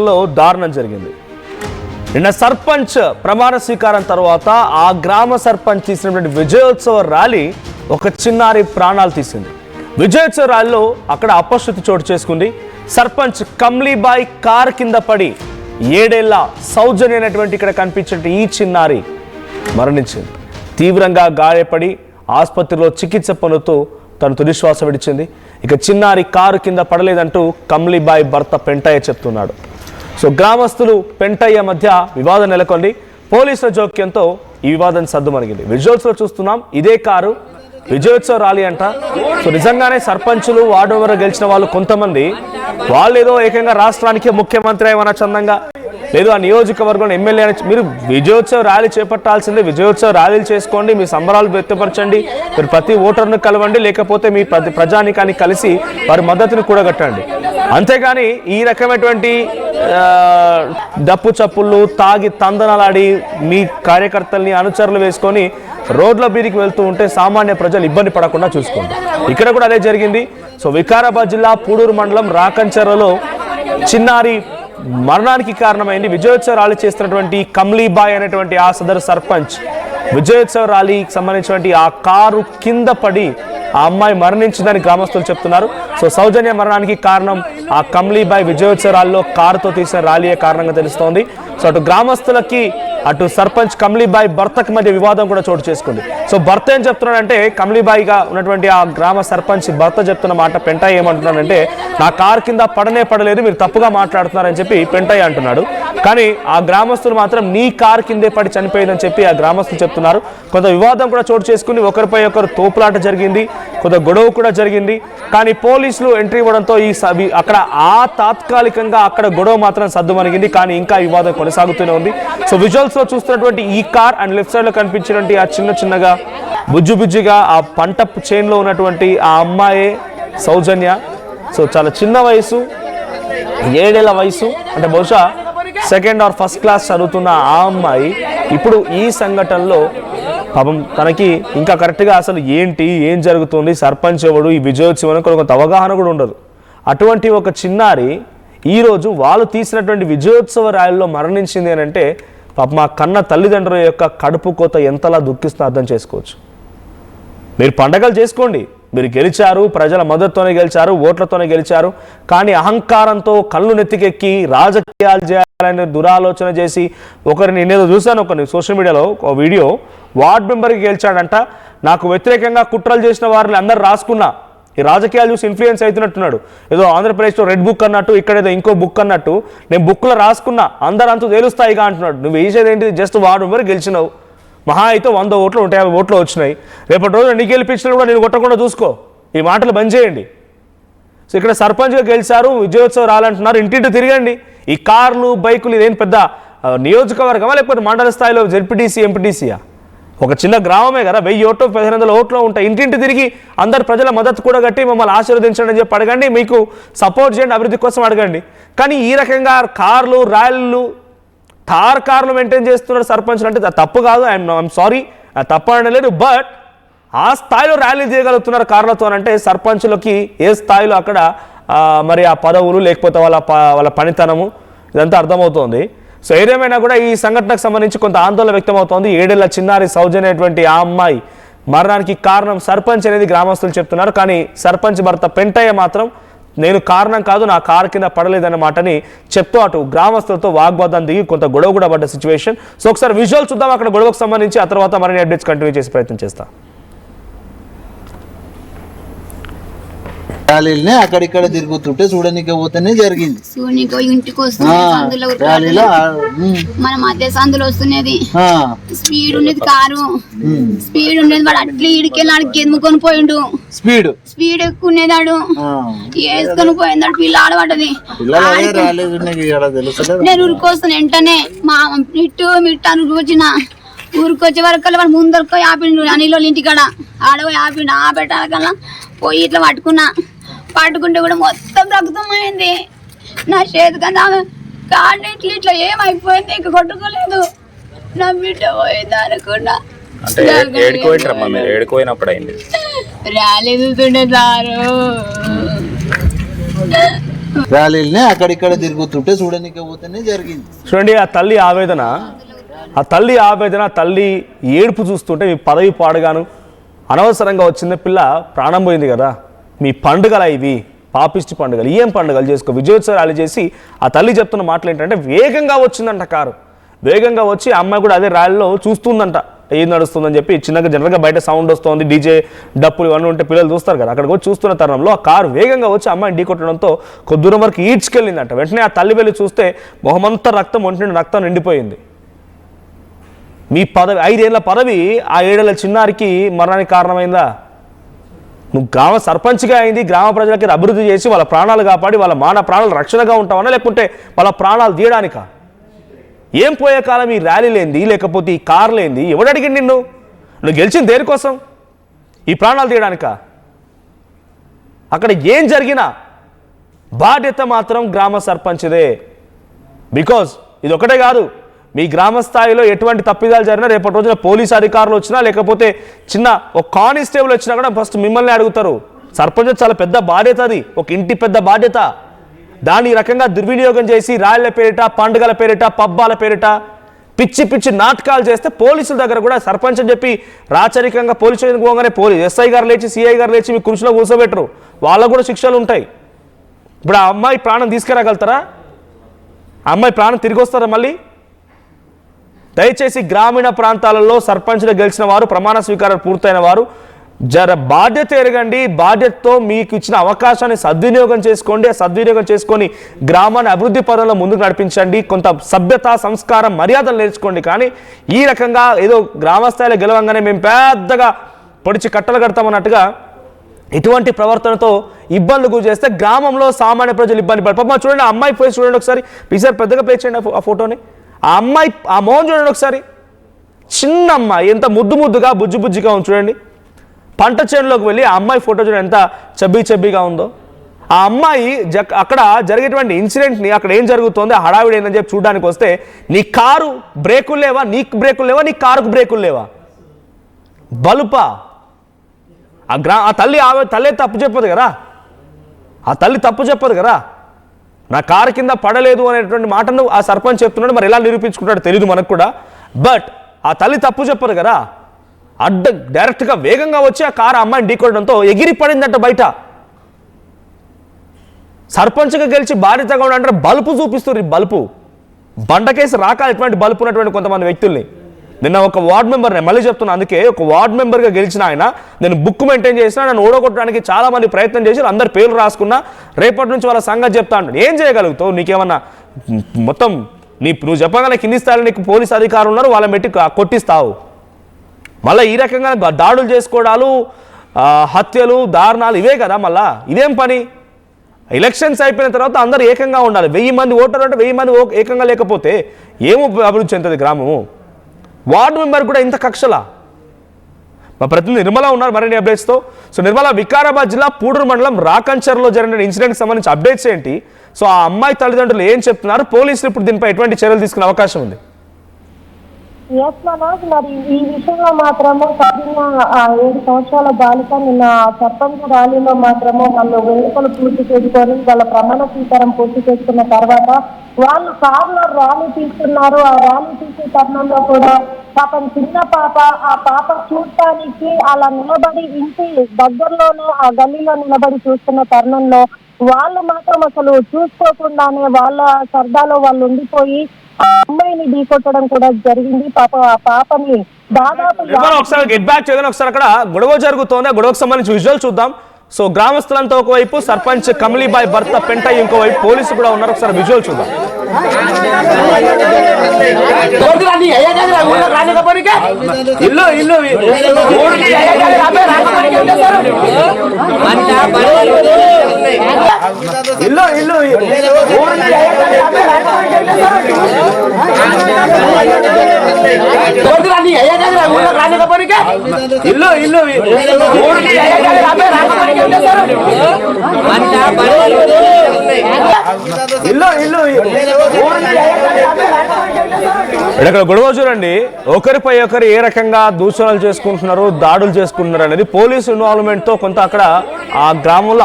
లో దారుణం జరిగింది. నిన్న సర్పంచ్ ప్రమాణ స్వీకారం తర్వాత ఆ గ్రామ సర్పంచ్ తీసినటువంటి విజయోత్సవ ర్యాలీ ఒక చిన్నారి ప్రాణాలు తీసింది. విజయోత్సవ ర్యాలీలో అక్కడ అపశృతి చోటు చేసుకుంది. సర్పంచ్ కమ్లీబాయ్ కార్ కింద పడి 7 ఏళ్ల సౌజన్య అనేటువంటి ఇక్కడ కనిపించే ఈ చిన్నారి మరణించింది. తీవ్రంగా గాయపడి ఆసుపత్రిలో చికిత్స పొందుతూ తను తుదిశ్వాస విడిచింది. ఇక చిన్నారి కారు కింద పడలేదంటూ కమ్లీబాయ్ భర్త పెంటయ్య చెప్తున్నాడు. సో గ్రామస్తులు పెంటయ్య మధ్య వివాదం నెలకొంది. పోలీసుల జోక్యంతో ఈ వివాదం సద్దుమణిగింది. విజువల్స్లో చూస్తున్నాం, ఇదే కారు విజయోత్సవ ర్యాలీ అంట. సో నిజంగానే సర్పంచులు వార్డు మెంబర్ గెలిచిన వాళ్ళు కొంతమంది వాళ్ళు ఏదో ఏకంగా రాష్ట్రానికి ముఖ్యమంత్రి ఏమన్నా చందంగా లేదు ఆ నియోజకవర్గం ఎమ్మెల్యే అని మీరు విజయోత్సవ ర్యాలీ చేపట్టాల్సిందే. విజయోత్సవ ర్యాలీలు చేసుకోండి, మీ సంబరాలు వ్యక్తపరచండి, మీరు ప్రతి ఓటర్ను కలవండి, లేకపోతే మీ ప్రజానికాన్ని కలిసి వారి మద్దతుని కూడగట్టండి. అంతేగాని ఈ రకమైనటువంటి డప్పు చప్పుళ్ళు తాగి తందనలాడి మీ కార్యకర్తల్ని అనుచరులు వేసుకొని రోడ్ల బీదికి వెళ్తూ ఉంటే సామాన్య ప్రజలు ఇబ్బంది పడకుండా చూసుకోండి. ఇక్కడ కూడా అదే జరిగింది. సో వికారాబాద్ జిల్లా పూడూరు మండలం రాకంచెర్లలో చిన్నారి మరణానికి కారణమైంది. విజయోత్సవ ర్యాలీ చేస్తున్నటువంటి కమ్లీబాయ్ అనేటువంటి ఆ సదరు సర్పంచ్ విజయోత్సవ ర్యాలీకి సంబంధించినటువంటి ఆ కారు కింద పడి ఆ అమ్మాయి మరణించిందని గ్రామస్తులు చెప్తున్నారు. సో సౌజన్య మరణానికి కారణం ఆ కమ్లీబాయ్ విజయోత్సవ ర్యాలీలో కారుతో తీసిన ర్యాలీయే కారణంగా తెలుస్తోంది. సో అటు గ్రామస్తులకి అటు సర్పంచ్ కమ్లీబాయ్ భర్తకు మధ్య వివాదం కూడా చోటు చేసుకుంది. సో భర్త ఏం చెప్తున్నాడంటే, కమ్లీబాయిగా ఉన్నటువంటి ఆ గ్రామ సర్పంచ్ భర్త చెప్తున్న మాట పెంటయ్య ఏమంటున్నాడంటే, నా కారు కింద పడలేదు, మీరు తప్పుగా మాట్లాడుతున్నారని చెప్పి పెంటయ్య అంటున్నాడు. కానీ ఆ గ్రామస్తులు మాత్రం నీ కారు కిందే పడి చనిపోయిందని చెప్పి ఆ గ్రామస్తులు చెప్తున్నారు. కొంత వివాదం కూడా చోటు చేసుకుని ఒకరిపై ఒకరు తోపులాట జరిగింది, కొంత గొడవ కూడా జరిగింది. కానీ పోలీసులు ఎంట్రీ ఇవ్వడంతో అక్కడ తాత్కాలికంగా అక్కడ గొడవ మాత్రం సద్దుమణిగింది. కానీ ఇంకా వివాదం కొనసాగుతూనే ఉంది. సో విజువల్స్ లో చూస్తున్నటువంటి ఈ కార్ అండ్ లెఫ్ట్ సైడ్ లో కనిపించినటువంటి ఆ చిన్నగా బుజ్జిగా ఆ పంట చైన్ లో ఉన్నటువంటి ఆ అమ్మాయే సౌజన్య. సో చాలా చిన్న వయసు, 7 ఏళ్ల వయసు, అంటే బహుశా సెకండ్ ఆర్ ఫస్ట్ క్లాస్ చదువుతున్న ఆ అమ్మాయి ఇప్పుడు ఈ సంఘటనలో పాపం తనకి ఇంకా కరెక్ట్గా అసలు ఏం జరుగుతుంది, సర్పంచ్ ఎవడు, ఈ విజయోత్సవం కొంత అవగాహన కూడా ఉండదు. అటువంటి ఒక చిన్నారి ఈరోజు వాళ్ళు తీసినటువంటి విజయోత్సవ ర్యాలీలో మరణించింది అని అంటే పాప మా కన్న తల్లిదండ్రుల యొక్క కడుపు కోత ఎంతలా దుఃఖిస్తుందో అర్థం చేసుకోవచ్చు. మీరు పండగలు చేసుకోండి, మీరు గెలిచారు, ప్రజల మద్దతుతోనే గెలిచారు, ఓట్లతోనే గెలిచారు. కానీ అహంకారంతో కళ్ళు నెత్తికెక్కి రాజకీయాలు చేయాలని దురాలోచన చేసి ఒకరిని నేనేదో చూశాను, సోషల్ మీడియాలో ఒక వీడియో, వార్డ్ మెంబర్కి గెలిచాడంట, నాకు వ్యతిరేకంగా కుట్రలు చేసిన వారిని అందరు రాసుకున్నా, ఈ రాజకీయాలు చూసి ఇన్ఫ్లుయెన్స్ అవుతున్నట్టున్నాడు. ఏదో ఆంధ్రప్రదేశ్లో రెడ్ బుక్ అన్నట్టు, ఇక్కడేదో ఇంకో బుక్ అన్నట్టు, నేను బుక్లో రాసుకున్నా, అందరూ అంతా తేలుస్తాయిగా అంటున్నాడు. నువ్వు వేసేది ఏంటి? జస్ట్ వార్డు మెంబర్ గెలిచినావు, మహా అయితే 100 ఓట్లు 150 ఓట్లు వచ్చినాయి. రేపటి రోజు నీకు గెలిపించినా కూడా నేను కొట్టకుండా చూసుకో. ఈ మాటలు బంద్ చేయండి. సో ఇక్కడ సర్పంచ్గా గెలిచారు, విజయోత్సవం రాలంటున్నారు, ఇంటింటి తిరగండి. ఈ కార్లు బైకులు ఇదేం పెద్ద నియోజకవర్గమా లేకపోతే మండల స్థాయిలో జెడ్పీటీసీ ఎంపీటీసీయా? ఒక చిన్న గ్రామమే కదా, 1000 ఓట్లు 1500 ఓట్లు ఉంటాయి. ఇంటింటి తిరిగి అందరు ప్రజల మద్దతు కూడా కట్టి మమ్మల్ని ఆశీర్వదించండి అని చెప్పి అడగండి, మీకు సపోర్ట్ చేయండి, అభివృద్ధి కోసం అడగండి. కానీ ఈ రకంగా కార్లు ర్యాలీలు కార్లు మెయింటైన్ చేస్తున్నారు సర్పంచ్లు అంటే తప్పు కాదు. ఐఎమ్ సారీ, తప్పు అనలేదు. బట్ ఆ స్థాయిలో ర్యాలీ చేయగలుగుతున్నారు కార్లతో అంటే సర్పంచులకి ఏ స్థాయిలో అక్కడ మరి ఆ పదవులు లేకపోతే వాళ్ళ పనితనము ఇదంతా అర్థమవుతోంది. సో ఏదేమైనా కూడా ఈ సంఘటనకు సంబంధించి కొంత ఆందోళన వ్యక్తమవుతోంది. 7 ఏళ్ల చిన్నారి సౌజన్య అనేటువంటి ఆ అమ్మాయి మరణానికి కారణం సర్పంచ్ అనేది గ్రామస్తులు చెప్తున్నారు. కానీ సర్పంచ్ భర్త పెంటయ్య మాత్రం నేను కారణం కాదు, నా కారు కింద పడలేదన్న మాటని చెప్తూ అటు గ్రామస్తులతో వాగ్వాదం దిగి కొంత గొడవ కూడా పడ్డ సిచ్యువేషన్. సో ఒకసారి విజువల్ చూద్దాం అక్కడ గొడవకు సంబంధించి, ఆ తర్వాత మరిన్ని అప్డేట్స్ కంటిన్యూ చేసే ప్రయత్నం చేస్తాం. అక్కడిక్కడ తిరుగుతుంటే చూడనీకి పోతేనే జరిగింది. ఇంటికి మన మధ్య సందులో వస్తున్నది, స్పీడ్ ఉండేది కారు, స్పీడ్ ఉండేది. వాడు అట్లా ఇడికెళ్ళి ఆడికి ఎదుముకొని పోయిండు, స్పీడ్ ఎక్కువ ఉండేదాడు, వేసుకొని పోయిందాడు. పిల్ల ఆడబడ్డది. నేను ఊరికొస్తాను వెంటనే మా మిట్టానికి వచ్చిన ఊరికొచ్చే వరకు వాడు ముందరకు ఆపిండు. అనిలో ఇంటికాడ ఆడపోయి ఆపిండు. ఆ పెట్టాలకల్లా పోయి ఇట్లా పట్టుకుంటే కూడా మొత్తం రక్తమైంది. నా చేతి కన్నా కాళ్ళు ఇట్లా ఏమైపోయింది, ఇంక కొట్టుకోలేదు. నా బిడ్డ పోయింది అనుకున్నా. ఏడుకోయినప్పుడు అయింది ర్యాలీ చూస్తుండే సారు. ర్యాలీలనే అక్కడిక్కడ తిరుగుతుంటే చూడనీకి పోతేనే జరిగింది. చూడండి ఆ తల్లి ఆవేదన, తల్లి ఏడుపు చూస్తుంటే మీ పదవి పాడుగాను అనవసరంగా వచ్చిన పిల్ల ప్రాణం పోయింది కదా. మీ పండుగల ఇవి పాపిష్టి పండుగలు, ఏం పండుగలు చేసుకో. విజయోత్సవ ర్యాలీ చేసి ఆ తల్లి చెప్తున్న మాటలు ఏంటంటే వేగంగా వచ్చిందంట కారు, వేగంగా వచ్చి అమ్మాయి కూడా అదే ర్యాలీలో చూస్తుందంట ఏం నడుస్తుందని చెప్పి. చిన్నగా జనరల్గా బయట సౌండ్ వస్తుంది, డీజే డప్పులు ఇవన్నీ ఉంటే పిల్లలు చూస్తారు కదా, అక్కడికి వచ్చి చూస్తున్న తరుణంలో ఆ కారు వేగంగా వచ్చి అమ్మాయిని ఢీకొట్టడంతో కొద్ది దూరం వరకు ఈడ్చుకెళ్ళిందంట. వెంటనే ఆ తల్లి వెళ్ళి చూస్తే మొహమంతా రక్తం, ఒంటి రక్తం నిండిపోయింది. మీ పదవి 5 ఏళ్ల పదవి ఆ 7 ఏళ్ల చిన్నారికి మరణానికి కారణమైందా? నువ్వు గ్రామ సర్పంచ్గా అయింది, గ్రామ ప్రజలకి అభివృద్ధి చేసి వాళ్ళ ప్రాణాలు కాపాడి వాళ్ళ ప్రాణాలు రక్షణగా ఉంటావన్నా, లేకుంటే వాళ్ళ ప్రాణాలు తీయడానికా? ఏం పోయే కాలం ఈ ర్యాలీలేంది, లేకపోతే ఈ కార్లేంది? ఎవడు అడిగింది నిన్ను? నువ్వు గెలిచింది దేనికోసం? ఈ ప్రాణాలు తీయడానికా? అక్కడ ఏం జరిగినా బాధ్యత మాత్రం గ్రామ సర్పంచ్దే. బికాజ్ ఇది ఒకటే కాదు, మీ గ్రామ స్థాయిలో ఎటువంటి తప్పిదాలు జరిగినా రేపటి రోజున పోలీసు అధికారులు వచ్చినా, లేకపోతే చిన్న ఒక కానిస్టేబుల్ వచ్చినా కూడా ఫస్ట్ మిమ్మల్ని అడుగుతారు. సర్పంచ్ చాలా పెద్ద బాధ్యత, అది ఒక ఇంటి పెద్ద బాధ్యత. దాన్ని ఈ రకంగా దుర్వినియోగం చేసి రాళ్ల పేరిట, పండుగల పేరిట, పబ్బాల పేరిట పిచ్చి పిచ్చి నాటకాలు చేస్తే పోలీసుల దగ్గర కూడా సర్పంచ్ అని చెప్పి రాచరికంగా పోలీసు పోగానే ఎస్ఐ గారు లేచి, సిఐ గారు లేచి మీ కుర్చీలో కూర్చోబెట్టరు, వాళ్ళకు కూడా శిక్షలు ఉంటాయి. ఇప్పుడు ఆ అమ్మాయి ప్రాణం తీసుకురాగలుగుతారా? ఆ అమ్మాయి ప్రాణం తిరిగి వస్తారా మళ్ళీ? దయచేసి గ్రామీణ ప్రాంతాలలో సర్పంచ్గా గెలిచిన వారు, ప్రమాణ స్వీకారం పూర్తయిన వారు బాధ్యత ఎరగండి. బాధ్యతతో మీకు ఇచ్చిన అవకాశాన్ని సద్వినియోగం చేసుకోండి. ఆ సద్వినియోగం చేసుకొని గ్రామాన్ని అభివృద్ధి పదంలో ముందుకు నడిపించండి. కొంత సభ్యత, సంస్కారం, మర్యాదలు నేర్చుకోండి. కానీ ఈ రకంగా ఏదో గ్రామస్థాయిలో గెలవంగానే మేము పెద్దగా పొడిచి కట్టలు కడతామన్నట్టుగా ఇటువంటి ప్రవర్తనతో ఇబ్బందులు గురి చేస్తే గ్రామంలో సామాన్య ప్రజలు ఇబ్బంది పడతారు. పాపం చూడండి, ఆ అమ్మాయి ఫేస్ చూడండి ఒకసారి, ఈసారి పెద్దగా ప్లే చేయండి ఆ ఫోటోని. ఆ అమ్మాయి ఆ మోహన్ చూడండి ఒకసారి, చిన్న అమ్మాయి ఎంత ముద్దుగా బుజ్జిగా ఉంది చూడండి. పంట చేనులోకి వెళ్ళి ఆ అమ్మాయి ఫోటో చూడండి ఎంత చబ్బీగా ఉందో. ఆ అమ్మాయి అక్కడ జరిగేటువంటి ఇన్సిడెంట్ని, అక్కడ ఏం జరుగుతుందో, హడావిడి ఏందని చెప్పి చూడడానికి వస్తే నీ కారు బ్రేకులు లేవా, నీకు బ్రేకులు లేవా, నీ కారుకు బ్రేకులు లేవా? బలుపా? ఆ తల్లి తప్పు చెప్పదు కదా, ఆ తల్లి తప్పు చెప్పదు కదా. నా కారు కింద పడలేదు అనేటువంటి మాటను ఆ సర్పంచ్ చెప్తున్నాడు. మరి ఎలా నిరూపించుకుంటాడో తెలియదు మనకు కూడా. బట్ ఆ తల్లి తప్పు చెప్పదు కదా. డైరెక్ట్గా వేగంగా వచ్చి ఆ కారు అమ్మాయిని ఢీకొట్టడంతో ఎగిరి పడిందంట బయట. సర్పంచ్గా గెలిచి బాధ్యతగా ఉండంటే బలుపు చూపిస్తారు. ఈ బలుపు బండకేసి రాక ఇటువంటి బలుపు ఉన్నటువంటి కొంతమంది వ్యక్తుల్ని. నిన్న ఒక వార్డ్ మెంబర్, నేను మళ్ళీ చెప్తున్నా, అందుకే ఒక వార్డ్ మెంబర్గా గెలిచిన ఆయన, నేను బుక్ మెయింటైన్ చేసినా, నన్ను ఓడగొట్టడానికి చాలా మంది ప్రయత్నం చేసి అందరు పేర్లు రాసుకున్నా, రేపటి నుంచి వాళ్ళ సంగతి చెప్తా అంటాడు. ఏం చేయగలుగుతావు? నీకేమన్నా మొత్తం నువ్వు చెప్పగానే కింది స్థాయిలో నీకు పోలీసు అధికారులు ఉన్నారు, వాళ్ళని పెట్టి కొట్టిస్తావు. మళ్ళీ ఈ రకంగా దాడులు చేసుకోవడాలు, హత్యలు, దారుణాలు ఇవే కదా. మళ్ళా ఇదేం పని? ఎలక్షన్స్ అయిపోయిన తర్వాత అందరూ ఏకంగా ఉండాలి. 1000 మంది ఓటర్లు అంటే 1000 మంది ఏకంగా లేకపోతే ఏమో అభివృద్ధి చెందుతుంది గ్రామము. వార్డు మెంబర్ కూడా ఇంత కక్షలా? మా ప్రతినిధి నిర్మల ఉన్నారు మరిన్ని అప్డేట్స్తో. సో నిర్మల, వికారాబాద్ జిల్లా పూడూరు మండలం రాకంచర్లో జరిగిన ఇన్సిడెంట్కి సంబంధించి అప్డేట్స్ ఏంటి? సో ఆ అమ్మాయి తల్లిదండ్రులు ఏం చెప్తున్నారు? పోలీసులు ఇప్పుడు దీనిపై ఎటువంటి చర్యలు తీసుకునే అవకాశం ఉంది? మరి ఈ విషయంలో మాత్రము సరిగ్గా 7 సంవత్సరాల బాలిక నిన్న సర్పంచ్ ర్యాలీలో మాత్రము వాళ్ళు వేడుకలు పూర్తి చేసుకొని వాళ్ళ ప్రమాణ స్వీకారం పూర్తి చేసుకున్న తర్వాత వాళ్ళు కారులో ర్యాలీ తీస్తున్నారు. ఆ ర్యాలీ తీసే తరుణంలో కూడా పాపం చిన్న పాప, ఆ పాప చూడటానికి అలా నిలబడి ఇంటి దగ్గరలోనే ఆ గల్లీలో నిలబడి చూస్తున్న తరుణంలో వాళ్ళు మాత్రం అసలు చూసుకోకుండానే వాళ్ళ సరదాలో వాళ్ళు ఉండిపోయి ఆ అమ్మాయిని ఢీకొట్టడం కూడా జరిగింది. ఆ పాపని దాదాపు ఒకసారి గెట్ బ్యాక్ చేయడం. ఒకసారి అక్కడ గొడవ జరుగుతోంది, ఆ గొడవకు సంబంధించి విజువల్ చూద్దాం. సో గ్రామస్తులంతా ఒకవైపు, సర్పంచ్ కమలీబాయ్ భర్త పెంటయ్య ఇంకోవైపు, పోలీసు కూడా ఉన్నారు. ఒకసారి విజువల్ చూద్దాం. ఇక్కడ గొడవ చూడండి, ఒకరిపై ఒకరు ఏ రకంగా దూషణలు చేసుకుంటున్నారు, దాడులు చేసుకుంటున్నారు అనేది పోలీసు ఇన్వాల్వ్మెంట్ తో కొంత అక్కడ ఆ గ్రామంలో